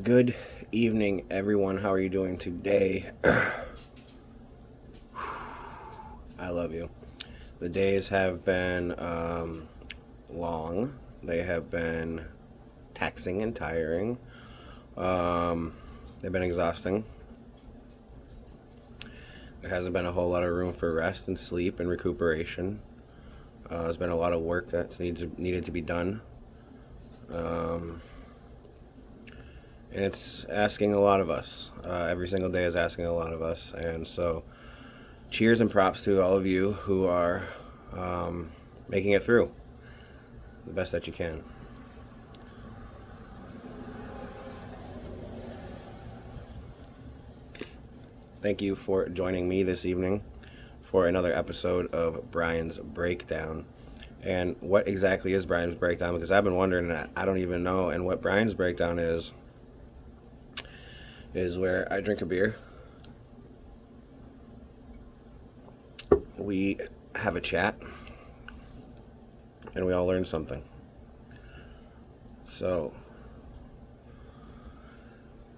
Good evening, everyone. How are you doing today? I love you. The days have been long. They have been taxing and tiring. Um, they've been exhausting. There hasn't been a whole lot of room for rest and sleep and recuperation. There's been a lot of work that's needed to be done. Um, and it's asking a lot of us. Every single day is asking a lot of us. And so, cheers and props to all of you who are making it through the best that you can. Thank you for joining me this evening for another episode of Brian's Breakdown. And what exactly is Brian's Breakdown? Because I've been wondering that. I don't even know. And what Brian's Breakdown is where I drink a beer, we have a chat, and we all learn something. So,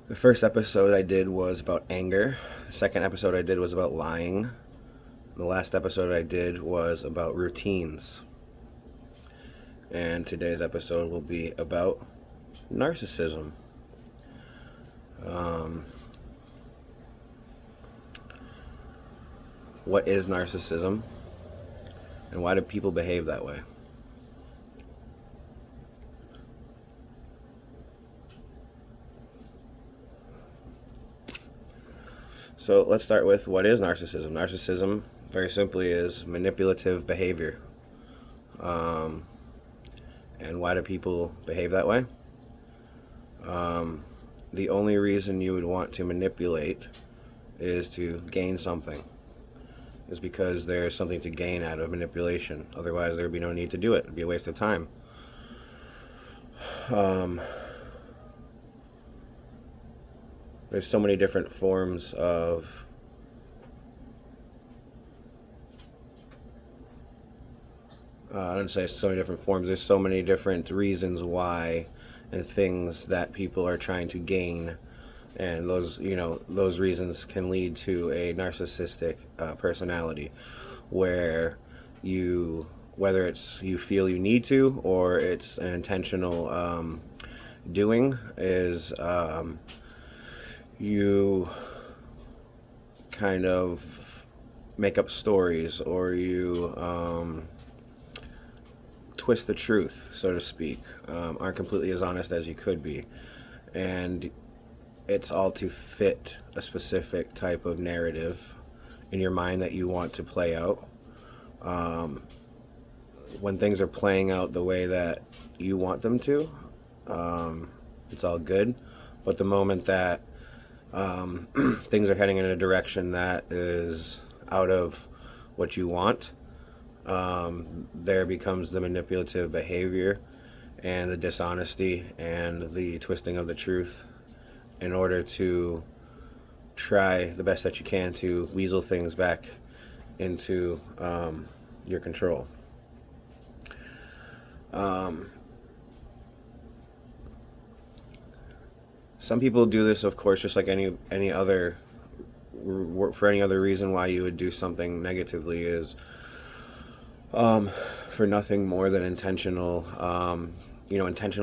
the first episode I did was about anger. The second episode I did was about lying. The last episode I did was about routines. And today's episode will be about narcissism. What is narcissism? And why do people behave that way? So let's start with what is narcissism. Narcissism, very simply, is manipulative behavior. And why do people behave that way? The only reason you would want to manipulate is to gain something. Is because there's something to gain out of manipulation. Otherwise, there would be no need to do it. It would be a waste of time. There's so many different forms of I don't say so many different forms. There's so many different reasons why and things that people are trying to gain, and those reasons can lead to a narcissistic personality, where whether it's you feel you need to or it's an intentional doing, is you kind of make up stories, or you twist the truth, so to speak, aren't completely as honest as you could be, and it's all to fit a specific type of narrative in your mind that you want to play out. When things are playing out the way that you want them to, it's all good. But the moment that things are heading in a direction that is out of what you want, there becomes the manipulative behavior and the dishonesty and the twisting of the truth in order to try the best that you can to weasel things back into your control. Some people do this, of course, just like any other for any other reason why you would do something negatively, is for nothing more than intentional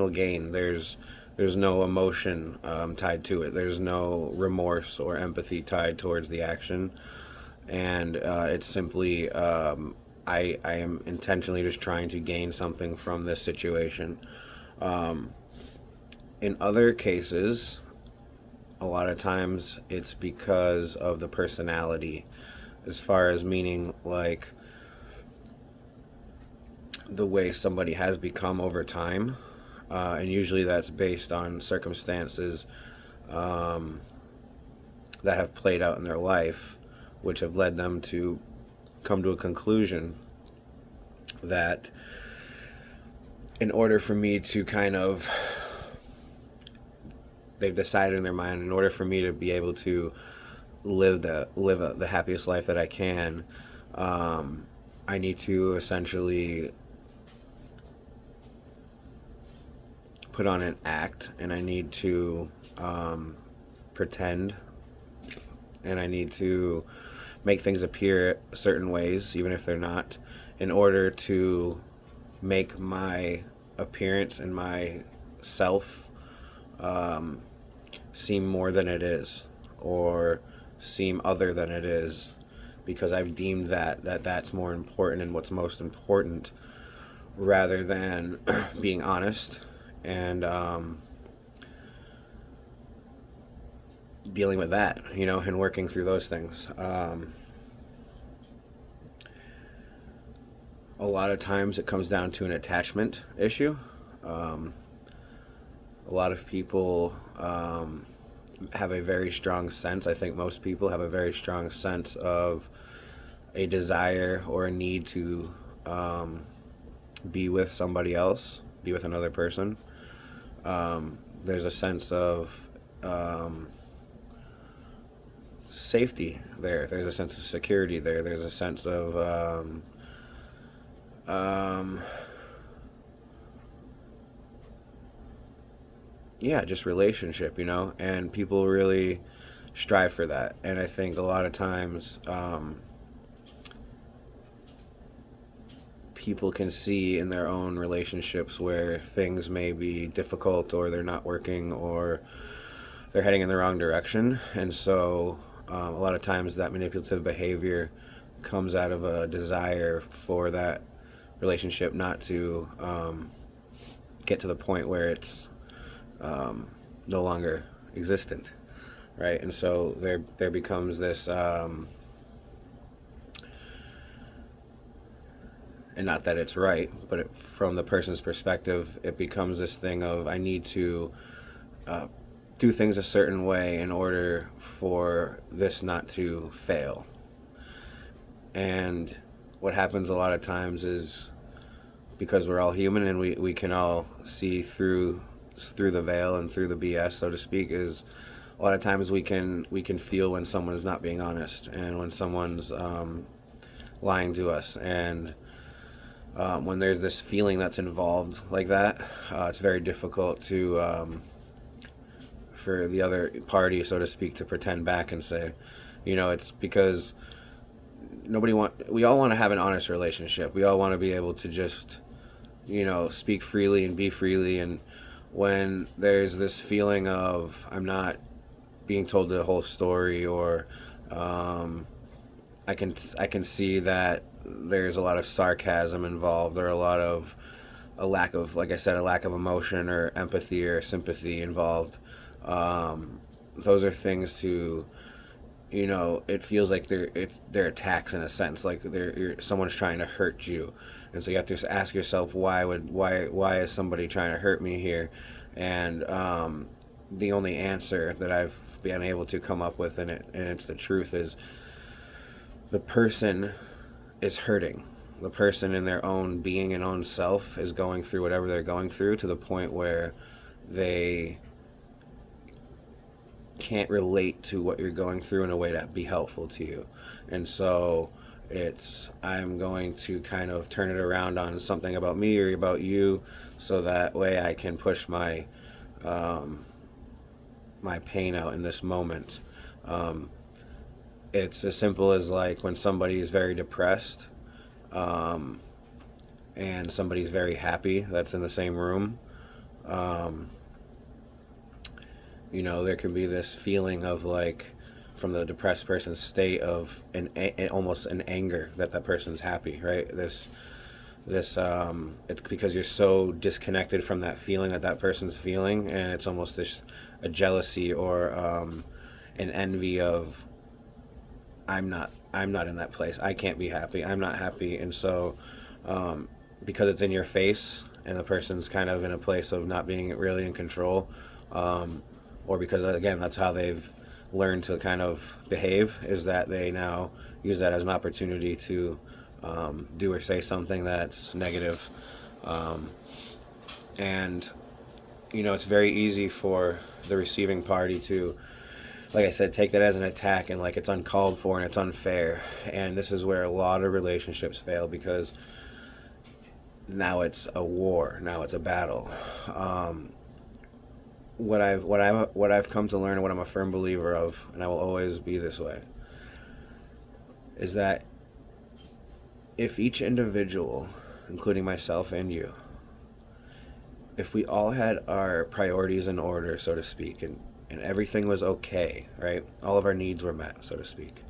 gain. There's no emotion tied to it. There's no remorse or empathy tied towards the action, and it's simply I am intentionally just trying to gain something from this situation. In other cases, a lot of times it's because of the personality, as far as meaning like the way somebody has become over time, and usually that's based on circumstances that have played out in their life, which have led them to come to a conclusion that in order for me to they've decided in their mind, in order for me to be able to live the happiest life that I can, I need to essentially put on an act, and I need to pretend, and I need to make things appear certain ways, even if they're not, in order to make my appearance and my self seem more than it is, or seem other than it is, because I've deemed that's more important and what's most important, rather than being honest and dealing with that, and working through those things. A lot of times it comes down to an attachment issue. A lot of people have a very strong sense, I think most people have a very strong sense of a desire or a need to be with somebody else, be with another person. There's a sense of safety there. There's a sense of security there. There's a sense of just relationship, and people really strive for that. And I think a lot of times people can see in their own relationships where things may be difficult, or they're not working, or they're heading in the wrong direction. And so a lot of times that manipulative behavior comes out of a desire for that relationship not to get to the point where it's no longer existent, right? And so there becomes this and not that it's right, but from the person's perspective, it becomes this thing of, I need to do things a certain way in order for this not to fail. And what happens a lot of times is, because we're all human and we can all see through the veil and through the BS, so to speak, is a lot of times we can feel when someone's not being honest, and when someone's lying to us. And when there's this feeling that's involved like that, it's very difficult to for the other party, so to speak, to pretend back and say, it's because we all want to have an honest relationship. We all want to be able to just, speak freely and be freely. And when there's this feeling of, I'm not being told the whole story, or I can see that there's a lot of sarcasm involved, or a lack of, like I said, a lack of emotion or empathy or sympathy involved. Those are things to, it feels like they're attacks in a sense, like someone's trying to hurt you. And so you have to ask yourself, why is somebody trying to hurt me here? And the only answer that I've been able to come up with, and it's the truth, is the person is hurting. The person in their own being and own self is going through whatever they're going through, to the point where they can't relate to what you're going through in a way that be helpful to you. And so I'm going to kind of turn it around on something about me or about you, so that way I can push my my pain out in this moment. It's as simple as, like, when somebody is very depressed and somebody's very happy that's in the same room. There can be this feeling of, like, from the depressed person's state of almost an anger that person's happy, right? This it's because you're so disconnected from that feeling that person's feeling, and it's almost a jealousy or an envy of, I'm not in that place. I can't be happy. I'm not happy. And so because it's in your face, and the person's kind of in a place of not being really in control, or because, again, that's how they've learned to kind of behave, is that they now use that as an opportunity to do or say something that's negative. And it's very easy for the receiving party to, like I said, take that as an attack, and like it's uncalled for and it's unfair. And this is where a lot of relationships fail, because now it's a war, now it's a battle. what I've come to learn and what I'm a firm believer of, and I will always be this way, is that if each individual, including myself and you, if we all had our priorities in order, so to speak, and everything was okay, right? All of our needs were met, so to speak.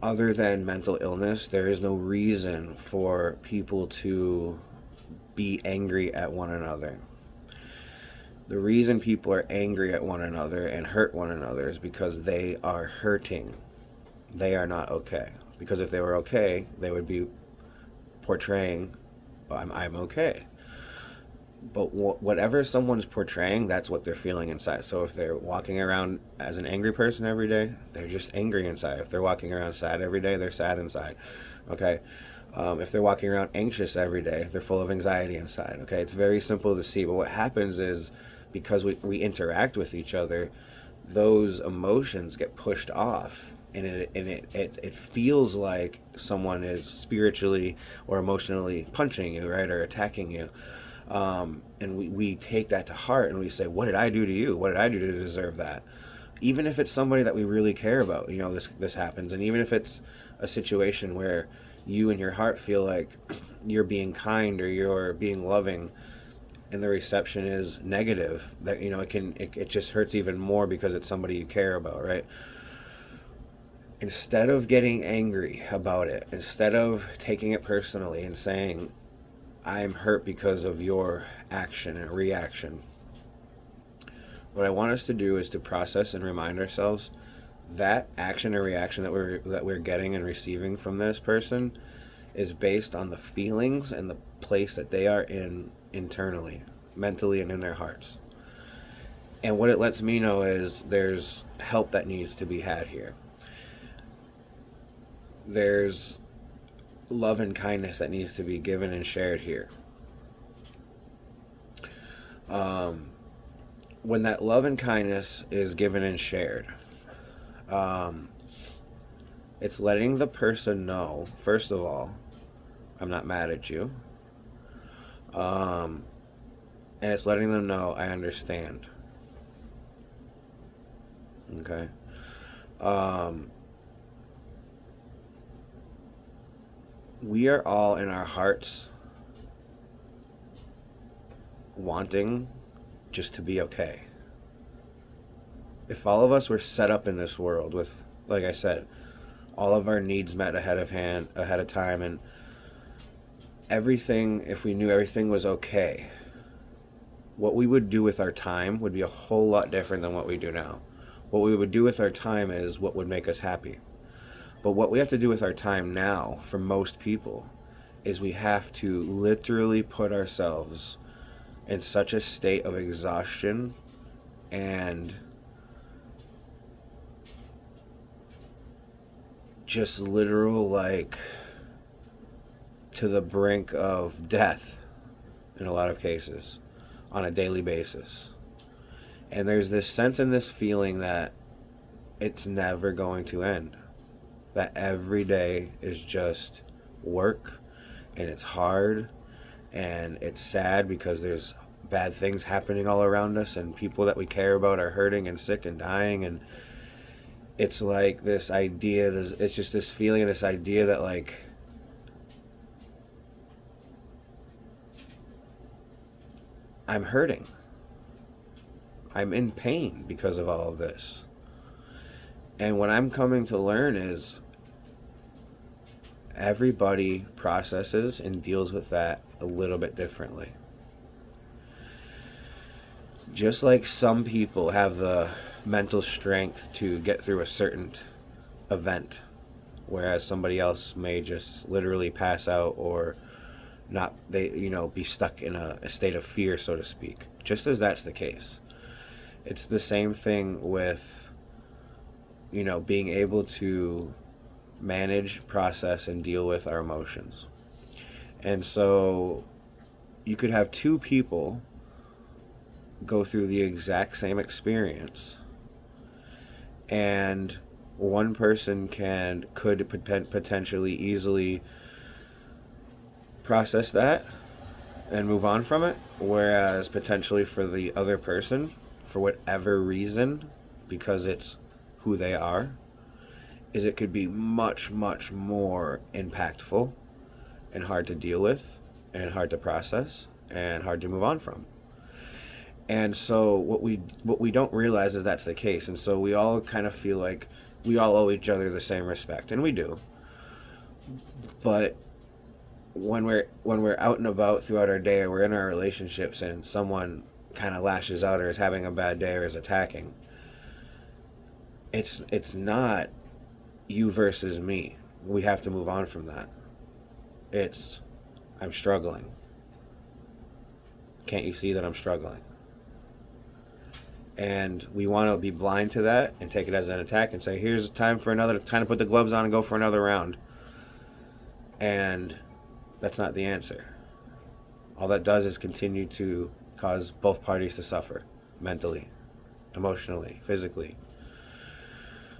Other than mental illness, there is no reason for people to be angry at one another. The reason people are angry at one another and hurt one another is because they are hurting. They are not okay. Because if they were okay, they would be portraying, I'm okay. But whatever someone's portraying, that's what they're feeling inside. So if they're walking around as an angry person every day, they're just angry inside. If they're walking around sad every day, they're sad inside. Okay? If they're walking around anxious every day, they're full of anxiety inside. Okay? It's very simple to see. But what happens is, because we interact with each other, those emotions get pushed off. And it feels like someone is spiritually or emotionally punching you, right? Or attacking you. And we take that to heart and we say, what did I do to you? What did I do to deserve that? Even if it's somebody that we really care about, this happens. And even if it's a situation where you in your heart feel like you're being kind or you're being loving, and the reception is negative, that, it just hurts even more because it's somebody you care about, right? Instead of getting angry about it, instead of taking it personally and saying, I'm hurt because of your action and reaction, what I want us to do is to process and remind ourselves that action or reaction that we're getting and receiving from this person is based on the feelings and the place that they are in internally, mentally, and in their hearts. And what it lets me know is there's help that needs to be had here. There's love and kindness that needs to be given and shared here. When that love and kindness is given and shared, it's letting the person know, first of all, I'm not mad at you. And it's letting them know I understand. Okay? We are all in our hearts wanting just to be okay. If all of us were set up in this world with, like I said, all of our needs met ahead of time, and everything, if we knew everything was okay, what we would do with our time would be a whole lot different than what we do now. What we would do with our time is what would make us happy. But what we have to do with our time now, for most people, is we have to literally put ourselves in such a state of exhaustion and just literal, like, to the brink of death in a lot of cases on a daily basis. And there's this sense and this feeling that it's never going to end. That every day is just work, and it's hard, and it's sad because there's bad things happening all around us, and people that we care about are hurting and sick and dying, and it's like this idea, it's just this feeling, this idea that, like, I'm hurting. I'm in pain because of all of this. And what I'm coming to learn is everybody processes and deals with that a little bit differently. Just like some people have the mental strength to get through a certain event, whereas somebody else may just literally pass out or not, be stuck in a state of fear, so to speak. Just as that's the case, it's the same thing with, being able to manage, process, and deal with our emotions. And so you could have two people go through the exact same experience, and one person could potentially easily process that, and move on from it. Whereas potentially for the other person, for whatever reason, because it's who they are, is it could be much, much more impactful and hard to deal with and hard to process and hard to move on from. And so what we don't realize is that's the case. And so we all kind of feel like we all owe each other the same respect, and we do. But when we're out and about throughout our day, or we're in our relationships, and someone kind of lashes out or is having a bad day or is attacking, it's not you versus me. We have to move on from that. It's I'm struggling. Can't you see that I'm struggling? And we want to be blind to that and take it as an attack and say, here's time to put the gloves on and go for another round. And that's not the answer. All that does is continue to cause both parties to suffer mentally, emotionally, physically.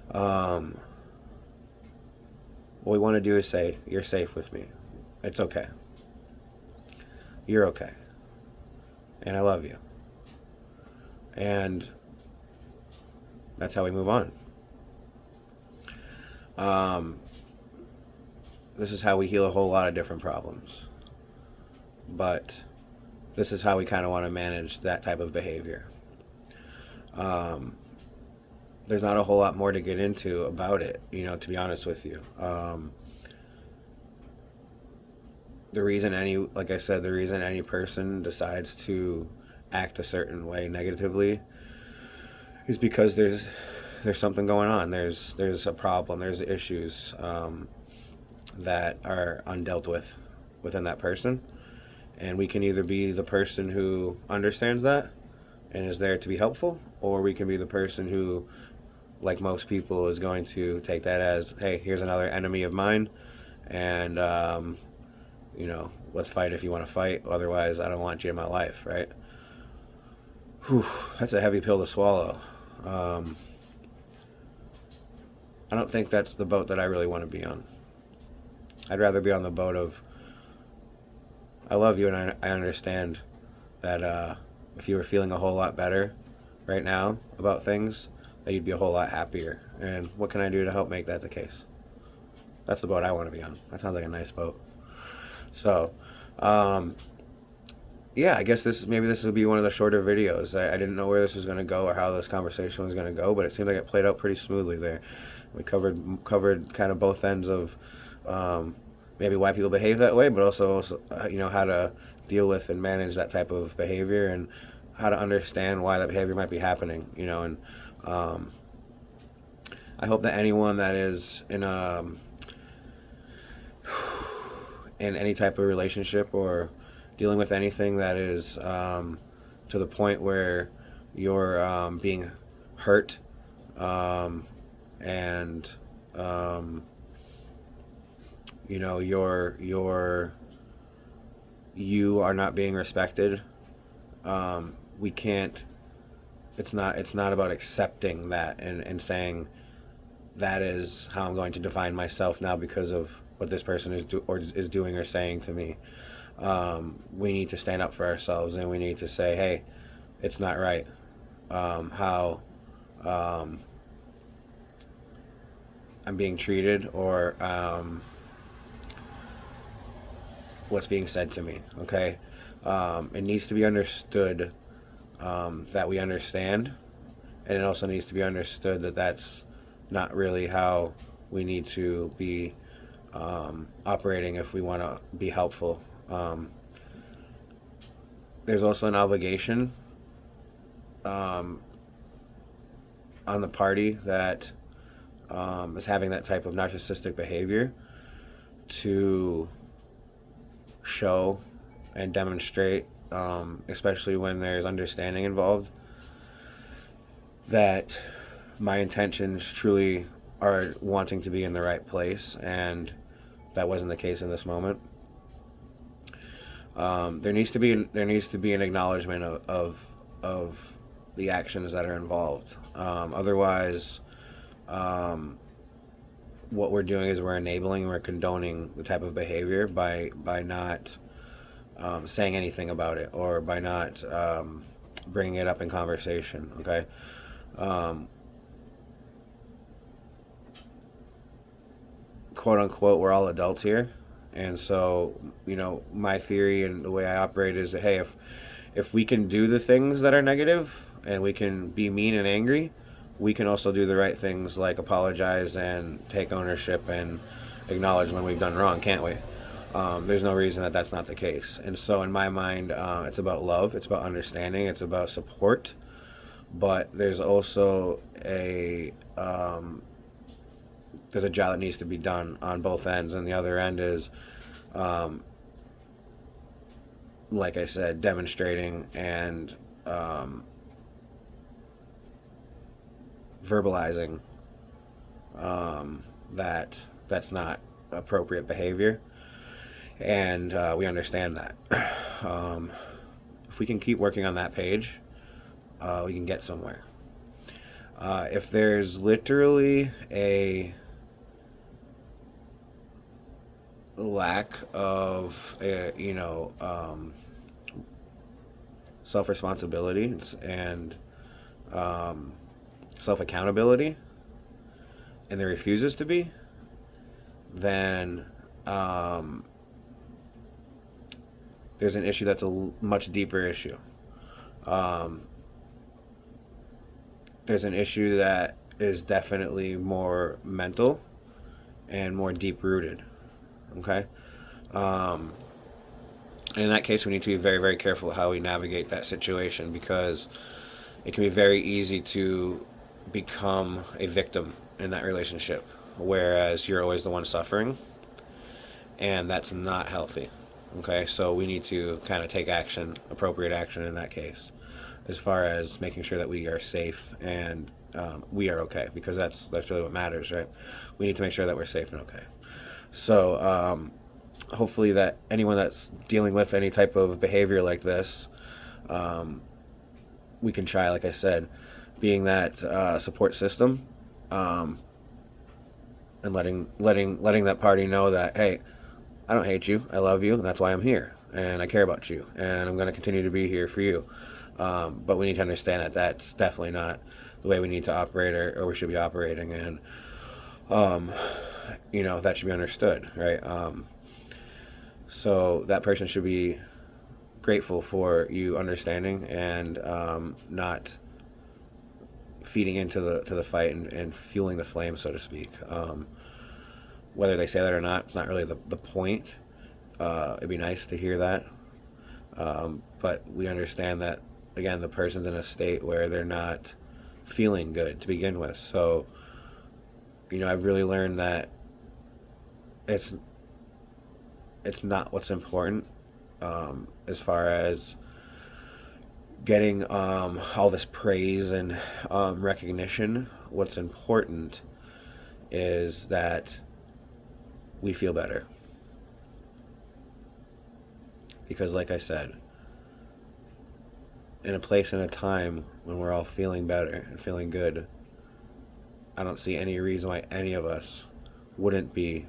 What we want to do is say, you're safe with me. It's okay. You're okay. And I love you. And that's how we move on. This is how we heal a whole lot of different problems. But this is how we kind of want to manage that type of behavior. There's not a whole lot more to get into about it, to be honest with you. The reason any person decides to act a certain way negatively is because there's something going on. There's a problem. There's issues that are undealt with within that person, and we can either be the person who understands that and is there to be helpful, or we can be the person who, like most people, is going to take that as, hey, here's another enemy of mine, and let's fight if you want to fight. Otherwise, I don't want you in my life, right? Whew, that's a heavy pill to swallow. I don't think that's the boat that I really want to be on. I'd rather be on the boat of, I love you, and I understand that if you were feeling a whole lot better right now about things, that you'd be a whole lot happier. And what can I do to help make that the case? That's the boat I want to be on. That sounds like a nice boat. So, yeah, I guess this will be one of the shorter videos. I didn't know where this was going to go or how this conversation was going to go, but it seemed like it played out pretty smoothly there. We covered kind of both ends of maybe why people behave that way, but also how to deal with and manage that type of behavior, and how to understand why that behavior might be happening. And I hope that anyone that is in any type of relationship or dealing with anything that is to the point where you're being hurt and you are not being respected. We can't. It's not about accepting that and saying that is how I'm going to define myself now because of what this person is doing or saying to me. We need to stand up for ourselves, and we need to say, hey, it's not right how I'm being treated, or what's being said to me. Okay, it needs to be understood that we understand, and it also needs to be understood that that's not really how we need to be operating if we want to be helpful. There's also an obligation on the party that is having that type of narcissistic behavior to show and demonstrate, especially when there's understanding involved, that my intentions truly are wanting to be in the right place, and that wasn't the case in this moment. There needs to be an acknowledgement of the actions that are involved. Otherwise, what we're doing is we're enabling, we're condoning the type of behavior by not saying anything about it, or by not bringing it up in conversation. Okay. Um, Quote unquote, we're all adults here. And so, my theory and the way I operate is that, hey, if we can do the things that are negative and we can be mean and angry, we can also do the right things like apologize and take ownership and acknowledge when we've done wrong, can't we? There's no reason that that's not the case. And so, in my mind, it's about love, it's about understanding, it's about support. But there's a job that needs to be done on both ends, and the other end is, um, like I said, demonstrating and verbalizing that that's not appropriate behavior, and we understand that. Um, if we can keep working on that page, we can get somewhere. If there's literally a lack of self responsibility and self accountability, and there refuses to be, then there's an issue that's a much deeper issue. Um, there's an issue that is definitely more mental and more deep rooted. Okay. Um, in that case, we need to be very, very careful how we navigate that situation, because it can be very easy to become a victim in that relationship, whereas you're always the one suffering, and that's not healthy. Okay, so we need to kind of take action, appropriate action in that case, as far as making sure that we are safe and we are okay, because that's really what matters, right? We need to make sure that we're safe and okay. So hopefully that anyone that's dealing with any type of behavior like this, we can try, like I said, being that support system, um, and letting that party know that, hey, I don't hate you, I love you, and that's why I'm here, and I care about you, and I'm going to continue to be here for you. But we need to understand that that's definitely not the way we need to operate, or we should be operating, and um, that should be understood, right? So that person should be grateful for you understanding and not feeding into the fight and fueling the flame, so to speak. Whether they say that or not, it's not really the point. It'd be nice to hear that, but we understand that, again, the person's in a state where they're not feeling good to begin with. So, I've really learned that it's not what's important, as far as getting all this praise and recognition. What's important is that we feel better, because, like I said, in a place and a time when we're all feeling better and feeling good, I don't see any reason why any of us wouldn't be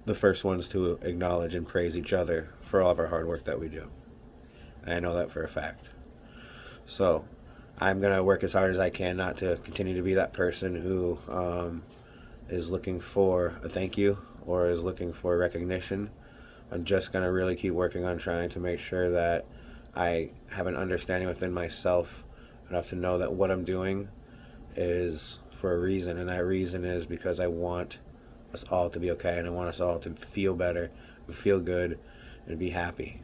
the first ones to acknowledge and praise each other for all of our hard work that we do. And I know that for a fact. So I'm going to work as hard as I can not to continue to be that person who is looking for a thank you or is looking for recognition. I'm just going to really keep working on trying to make sure that I have an understanding within myself enough to know that what I'm doing is for a reason, and that reason is because I want us all to be okay, and I want us all to feel better, and feel good, and be happy.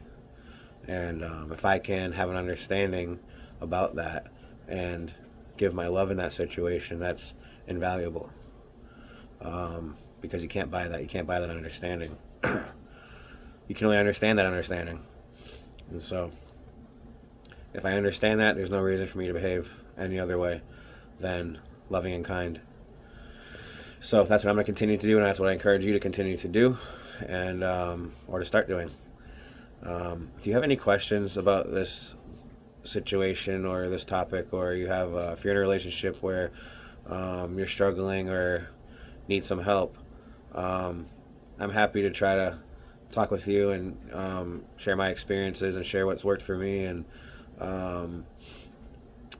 And if I can have an understanding about that and give my love in that situation, that's invaluable. Because you can't buy that. You can't buy that understanding. You can only understand that understanding. And so, if I understand that, there's no reason for me to behave any other way than loving and kind. So that's what I'm going to continue to do, and that's what I encourage you to continue to do, and or to start doing. If you have any questions about this situation or this topic, or you have, if you're in a relationship where you're struggling or need some help, I'm happy to try talk with you and share my experiences and share what's worked for me, and um,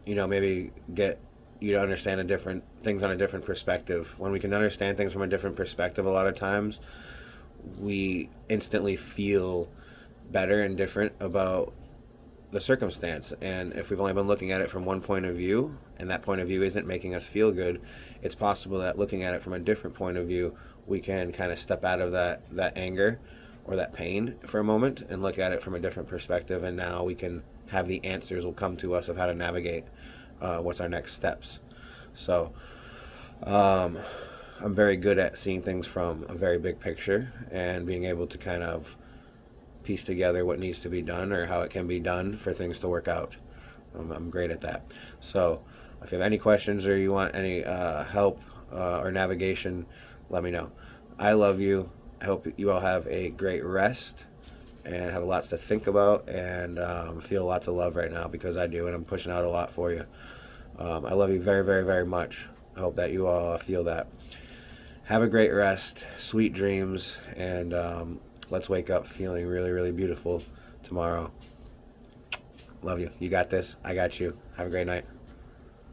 maybe get you to understand a different things on a different perspective. When we can understand things from a different perspective, a lot of times we instantly feel better and different about the circumstance. And if we've only been looking at it from one point of view, and that point of view isn't making us feel good, it's possible that looking at it from a different point of view, we can kind of step out of that anger or that pain for a moment and look at it from a different perspective. And now we can have the answers will come to us of how to navigate what's our next steps. So um, I'm very good at seeing things from a very big picture and being able to kind of piece together what needs to be done or how it can be done for things to work out. I'm great at that. So if you have any questions or you want any help or navigation, let me know. I love you. I hope you all have a great rest and have lots to think about, and feel lots of love right now, because I do, and I'm pushing out a lot for you. I love you very, very, very much. I hope that you all feel that. Have a great rest, sweet dreams, and let's wake up feeling really, really beautiful tomorrow. Love you. You got this. I got you. Have a great night.